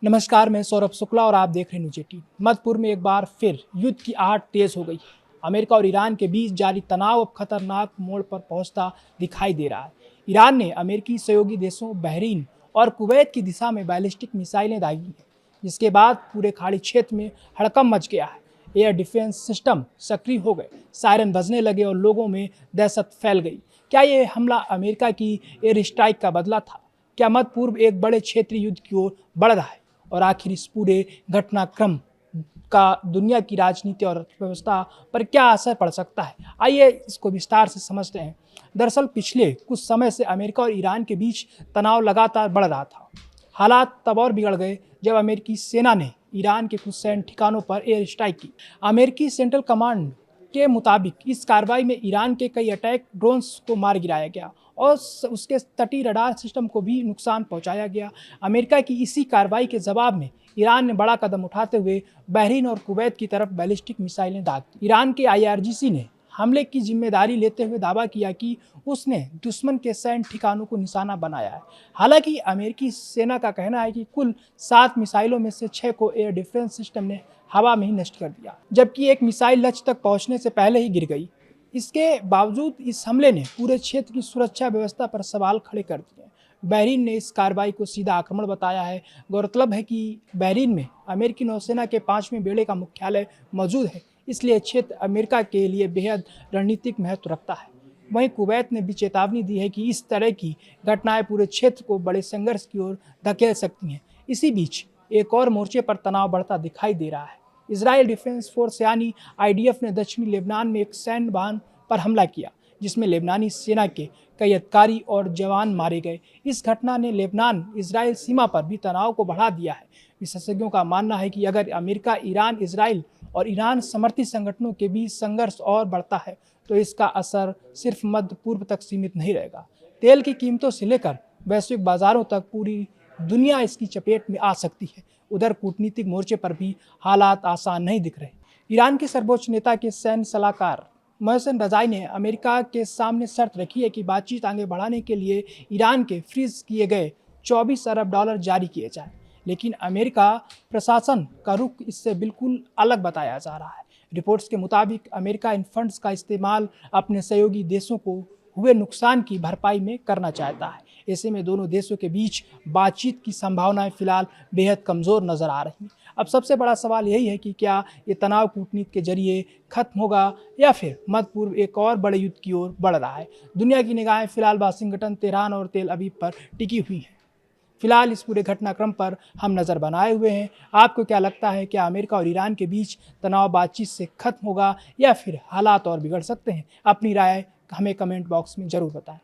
नमस्कार, मैं सौरभ शुक्ला और आप देख रहे हैं न्यूज 18। मध्य पूर्व में एक बार फिर युद्ध की आहट तेज हो गई। अमेरिका और ईरान के बीच जारी तनाव अब खतरनाक मोड़ पर पहुंचता दिखाई दे रहा है। ईरान ने अमेरिकी सहयोगी देशों बहरीन और कुवैत की दिशा में बैलिस्टिक मिसाइलें दागी हैं, जिसके बाद पूरे खाड़ी क्षेत्र में हड़कंप मच गया है। एयर डिफेंस सिस्टम सक्रिय हो गए, सायरन बजने लगे और लोगों में दहशत फैल गई। क्या ये हमला अमेरिका की एयर स्ट्राइक का बदला था? क्या मध्य पूर्व एक बड़े क्षेत्रीय युद्ध की ओर बढ़ रहा है? और आखिर इस पूरे घटनाक्रम का दुनिया की राजनीति और अर्थव्यवस्था पर क्या असर पड़ सकता है? आइए इसको विस्तार से समझते हैं। दरअसल पिछले कुछ समय से अमेरिका और ईरान के बीच तनाव लगातार बढ़ रहा था। हालात तब और बिगड़ गए जब अमेरिकी सेना ने ईरान के कुछ सैन्य ठिकानों पर एयर स्ट्राइक की। अमेरिकी सेंट्रल कमांड के मुताबिक इस कार्रवाई में ईरान के कई अटैक ड्रोन्स को मार गिराया गया और उसके तटीय रडार सिस्टम को भी नुकसान पहुंचाया गया। अमेरिका की इसी कार्रवाई के जवाब में ईरान ने बड़ा कदम उठाते हुए बहरीन और कुवैत की तरफ बैलिस्टिक मिसाइलें दाग दी। ईरान के IRGC ने हमले की जिम्मेदारी लेते हुए दावा किया कि उसने दुश्मन के सैन्य ठिकानों को निशाना बनाया है। हालांकि अमेरिकी सेना का कहना है कि कुल 7 मिसाइलों में से 6 को एयर डिफेंस सिस्टम ने हवा में ही नष्ट कर दिया, जबकि एक मिसाइल लक्ष्य तक पहुंचने से पहले ही गिर गई। इसके बावजूद इस हमले ने पूरे क्षेत्र की सुरक्षा व्यवस्था पर सवाल खड़े कर दिए। बहरीन ने इस कार्रवाई को सीधा आक्रमण बताया है। गौरतलब है कि बहरीन में अमेरिकी नौसेना के 5वें बेड़े का मुख्यालय मौजूद है, इसलिए क्षेत्र अमेरिका के लिए बेहद रणनीतिक महत्व रखता है। वहीं कुवैत ने भी चेतावनी दी है कि इस तरह की घटनाएं पूरे क्षेत्र को बड़े संघर्ष की ओर धकेल सकती हैं। इसी बीच एक और मोर्चे पर तनाव बढ़ता दिखाई दे रहा है। इजराइल डिफेंस फोर्स यानी IDF ने दक्षिणी लेबनान में एक सैन्य वाहन पर हमला किया, जिसमें लेबनानी सेना के कई अधिकारी और जवान मारे गए। इस घटना ने लेबनान इजराइल सीमा पर भी तनाव को बढ़ा दिया है। विशेषज्ञों का मानना है कि अगर अमेरिका, ईरान, इजराइल और ईरान समर्थित संगठनों के बीच संघर्ष और बढ़ता है तो इसका असर सिर्फ मध्य पूर्व तक सीमित नहीं रहेगा। तेल की कीमतों से लेकर वैश्विक बाजारों तक पूरी दुनिया इसकी चपेट में आ सकती है। उधर कूटनीतिक मोर्चे पर भी हालात आसान नहीं दिख रहे। ईरान के सर्वोच्च नेता के सैन्य सलाहकार मोहसिन रजाई ने अमेरिका के सामने शर्त रखी है कि बातचीत आगे बढ़ाने के लिए ईरान के फ्रीज किए गए $24 अरब जारी किए जाए, लेकिन अमेरिका प्रशासन का रुख इससे बिल्कुल अलग बताया जा रहा है। रिपोर्ट्स के मुताबिक अमेरिका इन फंड्स का इस्तेमाल अपने सहयोगी देशों को हुए नुकसान की भरपाई में करना चाहता है। ऐसे में दोनों देशों के बीच बातचीत की संभावनाएं फिलहाल बेहद कमज़ोर नजर आ रही हैं। अब सबसे बड़ा सवाल यही है कि क्या ये तनाव कूटनीति के जरिए खत्म होगा या फिर मध्य पूर्व एक और बड़े युद्ध की ओर बढ़ रहा है। दुनिया की निगाहें फिलहाल वाशिंगटन, तेहरान और तेल अवीव पर टिकी हुई हैं। फिलहाल इस पूरे घटनाक्रम पर हम नज़र बनाए हुए हैं। आपको क्या लगता है, क्या अमेरिका और ईरान के बीच तनाव बातचीत से खत्म होगा या फिर हालात और बिगड़ सकते हैं? अपनी राय हमें कमेंट बॉक्स में ज़रूर बताएं।